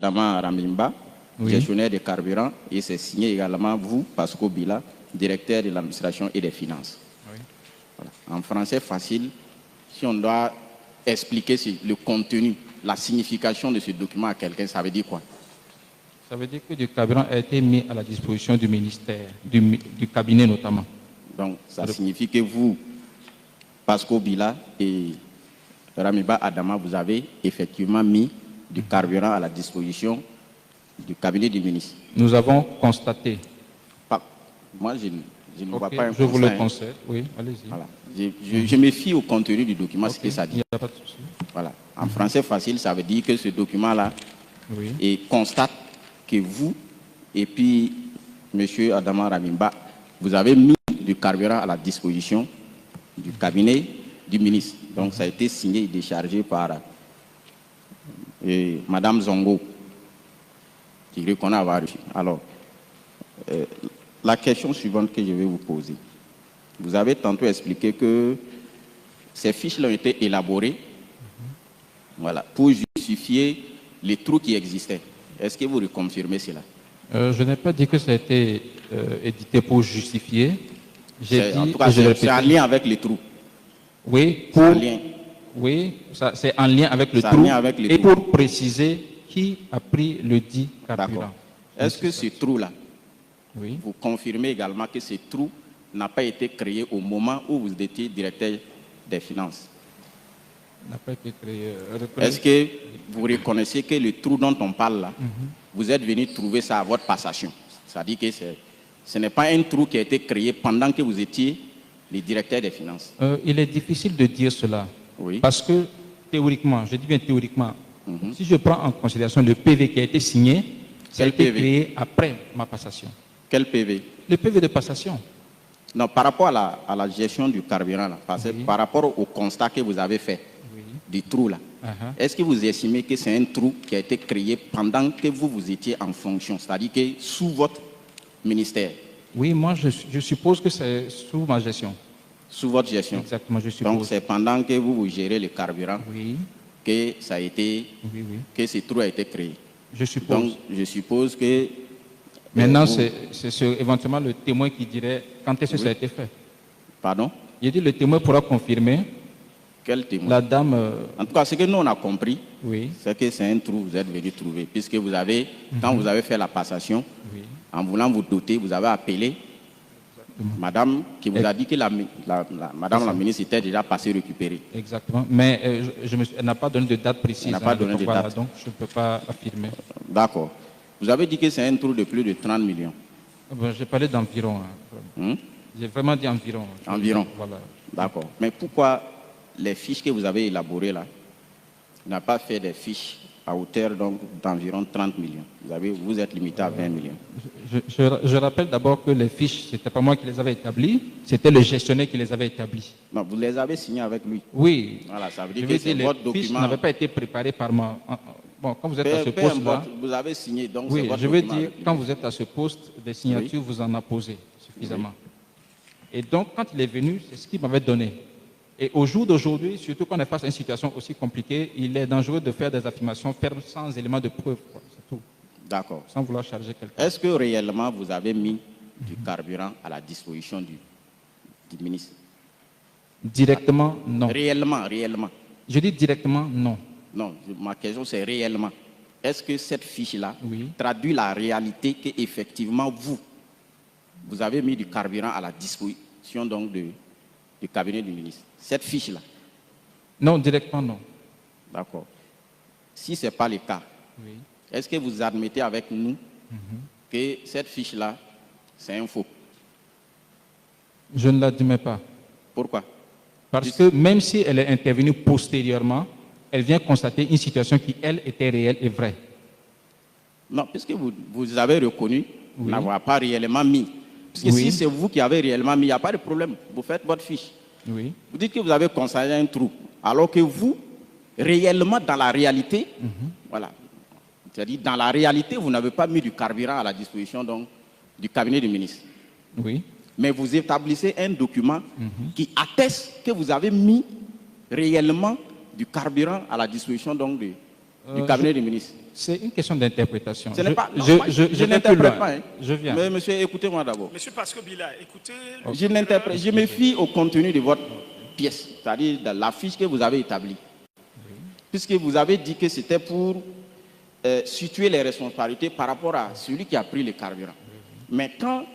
Dama Ramimba, Oui. gestionnaire des carburants, et c'est signé également vous, Pasco Bila, directeur de l'administration et des finances. Oui. Voilà. En français facile, si on doit expliquer le contenu, la signification de ce document à quelqu'un, ça veut dire quoi? Ça veut dire que du carburant a été mis à la disposition du ministère, du cabinet notamment. Donc, ça signifie que vous, Pasco Bila et Ramiba Adama, vous avez effectivement mis du carburant à la disposition du cabinet du ministre. Nous avons constaté. Moi, je ne vois Ok, pas un je vous le conseil. concède. Oui, allez-y. Voilà. Je me fie au contenu du document, ce Ok, que ça il dit. n'y a pas de souci. Voilà. En français facile, ça veut dire que ce document-là Oui. constate que vous et puis M. Adama Ramimba, vous avez mis du carburant à la disposition du cabinet du ministre. Donc ça a été signé et déchargé par Madame Zongo, qui reconnaît avoir reçu. Alors, la question suivante que je vais vous poser. Vous avez tantôt expliqué que ces fiches-là ont été élaborées voilà, pour justifier les trous qui existaient. Est-ce que vous reconfirmez cela? Je n'ai pas dit que ça a été édité pour justifier. J'ai dit, En tout cas, c'est en lien avec les trous. Oui, C'est en lien. Oui, c'est en lien avec le C'est en trou lien avec les et trous. pour préciser qui a pris le dit carburant. D'accord. Est-ce que ce trou-là, Oui. vous confirmez également que ce trou n'a pas été créé au moment où vous étiez directeur des finances? N'a pas été créé. Est-ce que vous reconnaissez que le trou dont on parle là, vous êtes venu trouver ça à votre passation? C'est-à-dire que ce n'est pas un trou qui a été créé pendant que vous étiez le directeur des finances. Il est difficile de dire cela. Oui. Parce que théoriquement, je dis bien théoriquement, si je prends en considération le PV qui a été signé, ça a Quel été PV? créé après ma passation. Quel PV? Le PV de passation. Non, par rapport à la gestion du carburant, là, par rapport au constat que vous avez fait du trou, là, est-ce que vous estimez que c'est un trou qui a été créé pendant que vous étiez en fonction, c'est-à-dire que sous votre ministère? Oui, moi je suppose que c'est sous ma gestion. Sous votre gestion. Exactement, je suppose. Donc c'est pendant que vous gérez le carburant Oui, que ça a été, oui, oui. que ce trou a été créé. Je suppose. Donc je suppose que Maintenant, vous- c'est éventuellement le témoin qui dirait quand est-ce que ça a été fait. Pardon? Il dit le témoin pourra confirmer. Quel témoin? La dame, En tout cas, ce que nous on a compris, oui, c'est que c'est un trou que vous êtes venu trouver, puisque vous avez, quand vous avez fait la passation, oui. en voulant vous doter, vous avez appelé madame qui vous a dit que madame la ministre était déjà passée récupérer. Exactement. Mais elle n'a pas donné de date précise. Elle n'a pas donné de voilà, date. donc je ne peux pas affirmer. D'accord. Vous avez dit que c'est un trou de plus de 30 millions. Bon, j'ai parlé d'environ. Hein. J'ai vraiment dit environ. Environ. Voilà. D'accord. Mais pourquoi les fiches que vous avez élaborées là, n'a pas fait des fiches à hauteur d'environ 30 millions? Vous êtes limité à 20 millions. Je rappelle d'abord que les fiches, ce n'était pas moi qui les avais établies, c'était le gestionnaire qui les avait établies. Non, vous les avez signées avec lui. Oui. Voilà, ça veut Je dire veux que c'est dire, votre les fiches document. n'avaient pas été préparées par moi. Bon, quand vous êtes à ce Peu poste-là, importe, vous avez signé, donc c'est oui, votre je veux document dire, avec lui. quand vous êtes à ce poste, des signatures, vous en apposez suffisamment. Et donc, quand il est venu, c'est ce qu'il m'avait donné. Et au jour d'aujourd'hui, surtout quand on est face à une situation aussi compliquée, il est dangereux de faire des affirmations fermes sans élément de preuve. C'est tout. D'accord. Sans vouloir charger quelqu'un. Est-ce que réellement vous avez mis du carburant à la disposition du ministre? Directement, non. Réellement. Je dis directement, non. Non, ma question c'est réellement. Est-ce que cette fiche-là Oui. traduit la réalité qu'effectivement vous avez mis du carburant à la disposition donc du cabinet du ministre? Cette fiche-là. Non, directement, non. D'accord. Si ce n'est pas le cas, Oui. est-ce que vous admettez avec nous que cette fiche-là, c'est un faux? Je ne l'admets pas. Pourquoi? Parce que même si elle est intervenue postérieurement, elle vient constater une situation qui, elle, était réelle et vraie. Non, puisque vous avez reconnu n'avoir pas réellement mis. Parce que si c'est vous qui avez réellement mis, il n'y a pas de problème. Vous faites votre fiche. Oui. Vous dites que vous avez constaté un trou, alors que vous, réellement, dans la réalité, voilà, c'est-à-dire dans la réalité, vous n'avez pas mis du carburant à la disposition donc, du cabinet du ministre. Oui. Mais vous établissez un document qui atteste que vous avez mis réellement du carburant à la disposition donc, du cabinet du ministre. C'est une question d'interprétation. Ce n'est pas... Non, Je je vais plus n'interprète loin. pas. Hein. Je viens. Mais monsieur, écoutez-moi d'abord. Monsieur Pasco Bila, écoutez. Je me fie au contenu de votre pièce, c'est-à-dire de la fiche que vous avez établie. Puisque vous avez dit que c'était pour situer les responsabilités par rapport à celui qui a pris le carburant. Mais quand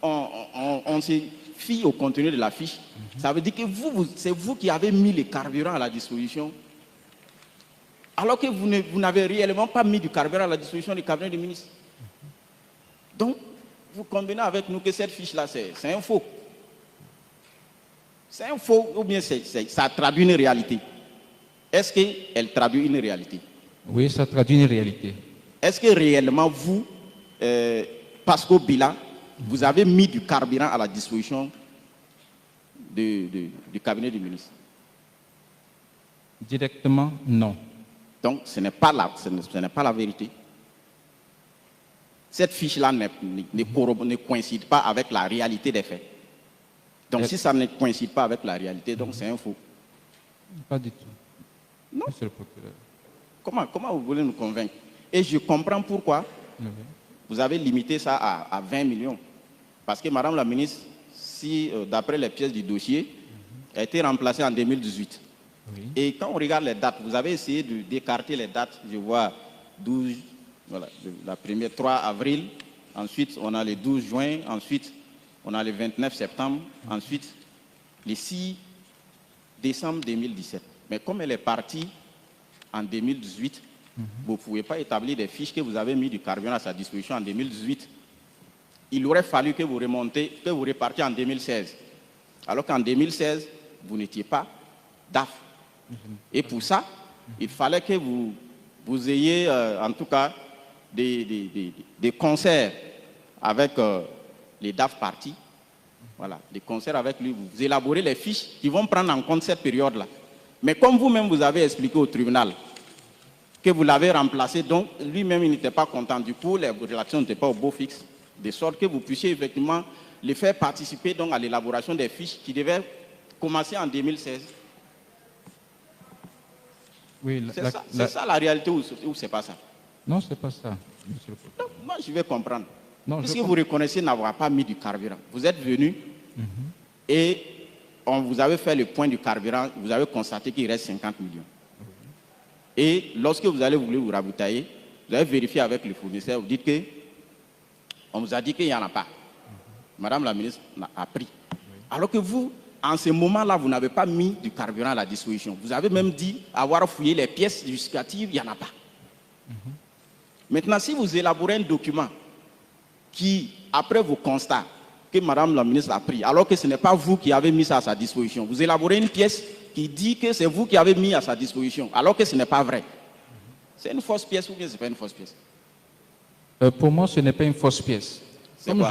on se fie au contenu de la fiche, ça veut dire que c'est vous qui avez mis le carburant à la disposition, alors que vous n'avez réellement pas mis du carburant à la disposition du cabinet du ministre. Donc, vous convenez avec nous que cette fiche-là, c'est un faux. C'est un faux ou bien ça traduit une réalité. Est-ce qu'elle traduit une réalité? Oui, ça traduit une réalité. Est-ce que réellement vous, Pasco Bila, vous avez mis du carburant à la disposition du cabinet du ministre? Directement, non. Donc, ce n'est pas la vérité. Cette fiche-là ne coïncide pas avec la réalité des faits. Donc, si ça ne coïncide pas avec la réalité, donc c'est un faux. Pas du tout. Non. Monsieur le procureur. Comment vous voulez nous convaincre? Et je comprends pourquoi vous avez limité ça à 20 millions. Parce que, madame la ministre, si d'après les pièces du dossier, a été remplacée en 2018. Oui. Et quand on regarde les dates, vous avez essayé d'écarter les dates. Je vois 12, voilà, la première 3 avril, ensuite on a le 12 juin, ensuite on a le 29 septembre, ensuite le 6 décembre 2017. Mais comme elle est partie en 2018, vous ne pouvez pas établir des fiches que vous avez mis du carburant à sa disposition en 2018. Il aurait fallu que vous repartiez en 2016. Alors qu'en 2016, vous n'étiez pas DAF. Et pour ça, il fallait que vous ayez en tout cas des concerts avec les DAF partis. Voilà, des concerts avec lui. Vous élaborez les fiches qui vont prendre en compte cette période-là. Mais comme vous-même vous avez expliqué au tribunal que vous l'avez remplacé, donc lui-même il n'était pas content. Du coup, les relations n'étaient pas au beau fixe. De sorte que vous puissiez effectivement les faire participer donc à l'élaboration des fiches qui devaient commencer en 2016. Oui, c'est ça la réalité ou c'est pas ça? Non, c'est pas ça, monsieur le procureur. Non, moi je vais comprendre. Non, puisque vous reconnaissez n'avoir pas mis du carburant. Vous êtes venu et on vous avait fait le point du carburant, vous avez constaté qu'il reste 50 millions. Et lorsque vous allez vouloir vous ravitailler, vous avez vérifié avec le fournisseur, vous dites que on vous a dit qu'il n'y en a pas. Madame la ministre a pris. Alors que vous, en ce moment-là, vous n'avez pas mis du carburant à la disposition. Vous avez même dit avoir fouillé les pièces justificatives, il n'y en a pas. Maintenant, si vous élaborez un document qui, après vos constats, que Madame la ministre a pris, alors que ce n'est pas vous qui avez mis ça à sa disposition, vous élaborez une pièce qui dit que c'est vous qui avez mis à sa disposition, alors que ce n'est pas vrai. C'est une fausse pièce ou bien ce n'est pas une fausse pièce? Pour moi, ce n'est pas une fausse pièce. Comme quoi?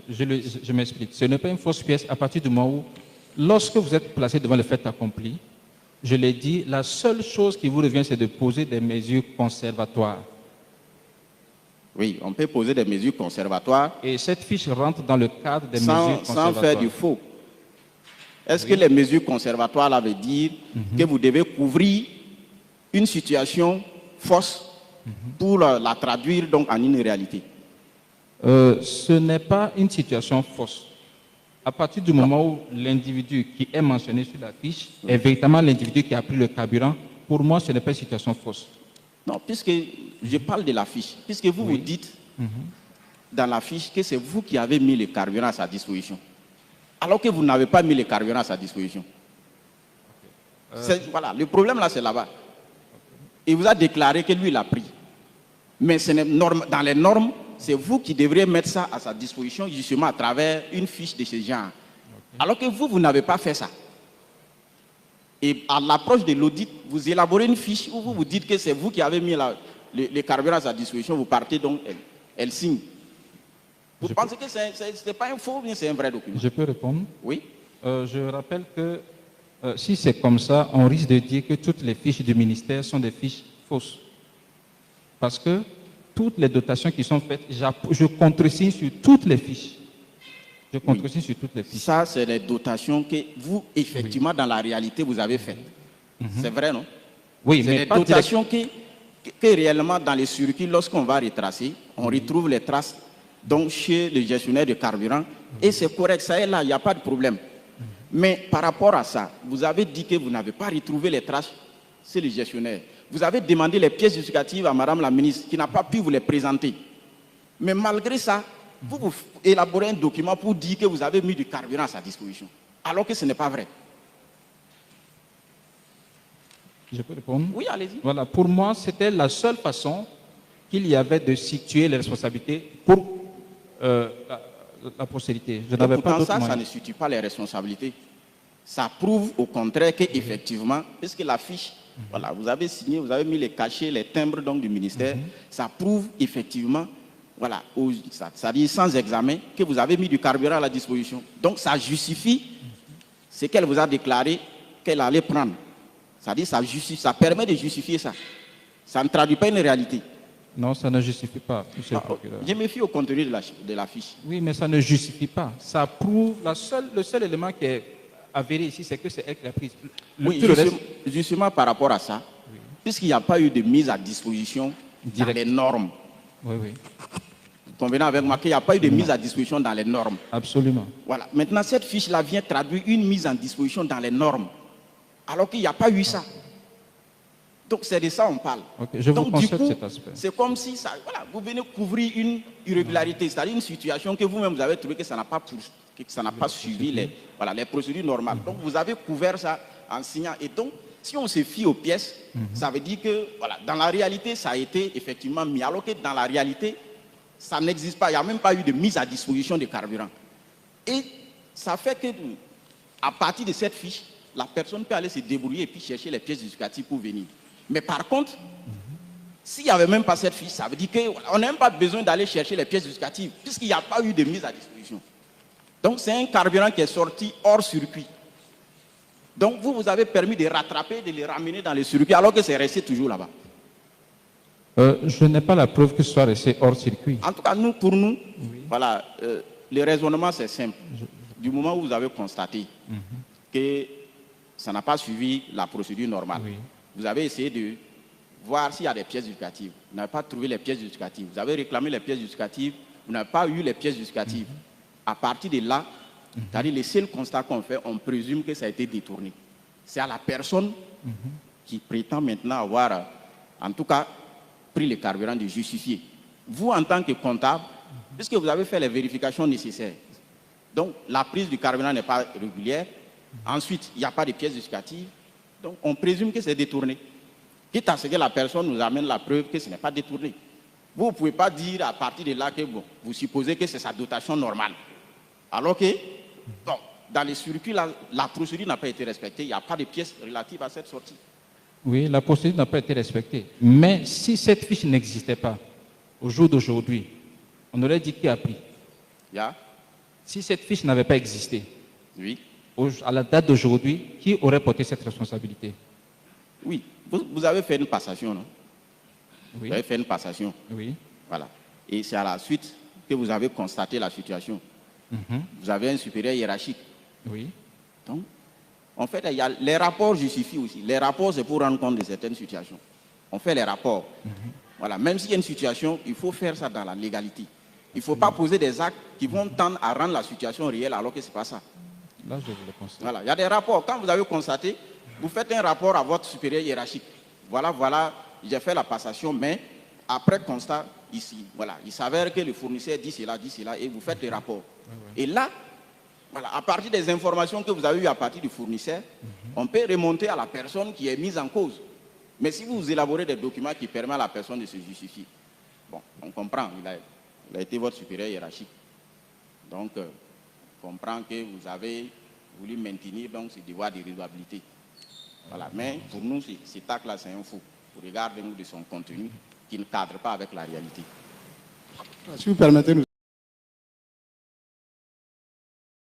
je m'explique. Ce n'est pas une fausse pièce à partir du moment où, lorsque vous êtes placé devant le fait accompli, je l'ai dit, la seule chose qui vous revient, c'est de poser des mesures conservatoires. Oui, on peut poser des mesures conservatoires. Et cette fiche rentre dans le cadre des mesures conservatoires. Sans faire du faux. Est-ce que les mesures conservatoires là veut dire que vous devez couvrir une situation fausse pour la traduire donc en une réalité? Ce n'est pas une situation fausse. À partir du moment où l'individu qui est mentionné sur la fiche est véritablement l'individu qui a pris le carburant, pour moi, ce n'est pas une situation fausse. Non, puisque je parle de la fiche, puisque vous dites dans la fiche que c'est vous qui avez mis le carburant à sa disposition, alors que vous n'avez pas mis le carburant à sa disposition. Voilà, le problème là, c'est là-bas. Il vous a déclaré que lui, il a pris. Mais dans les normes, c'est vous qui devriez mettre ça à sa disposition justement à travers une fiche de ce genre. Alors que vous n'avez pas fait ça. Et à l'approche de l'audit, vous élaborez une fiche où vous dites que c'est vous qui avez mis le carburant à sa disposition, vous partez donc, elle signe. Vous pensez que ce n'est pas un faux ou bien c'est un vrai document? Je peux répondre? Oui. Je rappelle que si c'est comme ça, on risque de dire que toutes les fiches du ministère sont des fiches fausses. Parce que toutes les dotations qui sont faites, je contresigne sur toutes les fiches. Je contresigne sur toutes les fiches. Ça, c'est les dotations que vous, effectivement, dans la réalité, vous avez faites. C'est vrai, non? Oui, c'est mais les pas dotations que réellement dans les circuits, lorsqu'on va retracer, on retrouve les traces donc chez le gestionnaire de carburant. Et c'est correct, ça est là, il n'y a pas de problème. Mais par rapport à ça, vous avez dit que vous n'avez pas retrouvé les traces chez le gestionnaire. Vous avez demandé les pièces justificatives à Madame la ministre qui n'a pas pu vous les présenter. Mais malgré ça, vous élaborez un document pour dire que vous avez mis du carburant à sa disposition. Alors que ce n'est pas vrai. Je peux répondre? Oui, allez-y. Voilà, pour moi, c'était la seule façon qu'il y avait de situer les responsabilités pour la postérité. Je n'avais pas d'autre moyen. Ça ne situe pas les responsabilités. Ça prouve au contraire qu'effectivement, puisque la fiche, voilà, vous avez signé, vous avez mis les cachets, les timbres donc, du ministère, ça prouve effectivement, voilà, ça dit sans examen, que vous avez mis du carburant à la disposition. Donc ça justifie ce qu'elle vous a déclaré qu'elle allait prendre. Ça dit, ça permet de justifier ça. Ça ne traduit pas une réalité. Non, ça ne justifie pas, monsieur le procureur. Je me fie au contenu de la fiche. Oui, mais ça ne justifie pas. Ça prouve, le seul élément qui est avéré ici, c'est que c'est elle qui l'a prise. Oui, justement par rapport à ça, puisqu'il n'y a pas eu de mise à disposition dans les normes. Oui, oui. Vous convenez avec moi qu'il n'y a pas eu de mise à disposition dans les normes. Absolument. Voilà. Maintenant, cette fiche-là vient traduire une mise en disposition dans les normes. Alors qu'il n'y a pas eu ça. Donc c'est de ça qu'on parle. Okay, je vous concède cet aspect. C'est comme si ça, voilà, vous venez couvrir une irrégularité, c'est-à-dire une situation que vous-même vous avez trouvé que ça n'a pas suivi les procédures normales. Donc vous avez couvert ça en signant. Et donc, si on se fie aux pièces, ça veut dire que voilà, dans la réalité, ça a été effectivement mis. Alors que dans la réalité, ça n'existe pas. Il n'y a même pas eu de mise à disposition de carburant. Et ça fait que, à partir de cette fiche, la personne peut aller se débrouiller et puis chercher les pièces justificatives pour venir. Mais par contre, s'il n'y avait même pas cette fiche, ça veut dire qu'on n'a même pas besoin d'aller chercher les pièces justificatives, puisqu'il n'y a pas eu de mise à disposition. Donc c'est un carburant qui est sorti hors circuit. Donc vous avez permis de rattraper, de les ramener dans le circuit, alors que c'est resté toujours là-bas. Je n'ai pas la preuve que ce soit resté hors circuit. En tout cas, pour nous, voilà, le raisonnement c'est simple. Du moment où vous avez constaté que ça n'a pas suivi la procédure normale, vous avez essayé de voir s'il y a des pièces justificatives. Vous n'avez pas trouvé les pièces justificatives. Vous avez réclamé les pièces justificatives. Vous n'avez pas eu les pièces justificatives. À partir de là, c'est-à-dire les seuls constats qu'on fait, on présume que ça a été détourné. C'est à la personne qui prétend maintenant avoir, en tout cas, pris le carburant de justifier. Vous, en tant que comptable, puisque vous avez fait les vérifications nécessaires, donc la prise du carburant n'est pas régulière, ensuite, il n'y a pas de pièces justificatives, donc on présume que c'est détourné. Quitte à ce que la personne nous amène la preuve que ce n'est pas détourné. Vous ne pouvez pas dire à partir de là que vous supposez que c'est sa dotation normale. Alors que, dans les circuits, la procédure n'a pas été respectée, il n'y a pas de pièces relatives à cette sortie. Oui, la procédure n'a pas été respectée. Mais si cette fiche n'existait pas, au jour d'aujourd'hui, on aurait dit qui a pris. Si cette fiche n'avait pas existé, à la date d'aujourd'hui, qui aurait porté cette responsabilité? Oui, vous avez fait une passation, non? Oui. Vous avez fait une passation. Oui. Voilà. Et c'est à la suite que vous avez constaté la situation. Vous avez un supérieur hiérarchique. Oui. Donc, en fait, il y a les rapports justifient aussi. Les rapports, c'est pour rendre compte de certaines situations. On fait les rapports. Voilà. Même s'il y a une situation, il faut faire ça dans la légalité. Il ne faut pas poser des actes qui vont tendre à rendre la situation réelle alors que ce n'est pas ça. Là, je vous le conseille. Voilà. Il y a des rapports. Quand vous avez constaté, vous faites un rapport à votre supérieur hiérarchique. Voilà, j'ai fait la passation, mais après constat, ici, voilà, il s'avère que le fournisseur dit cela, et vous faites le rapport. Et là, voilà, à partir des informations que vous avez eues à partir du fournisseur, on peut remonter à la personne qui est mise en cause. Mais si vous élaborez des documents qui permettent à la personne de se justifier, bon, on comprend, il a été votre supérieur hiérarchique. Donc, on comprend que vous avez voulu maintenir donc, ce devoir de redevabilité. Voilà. Mais pour nous, cet acte-là, c'est un faux. Regardez-nous de son contenu qui ne cadre pas avec la réalité. Si vous permettez, nous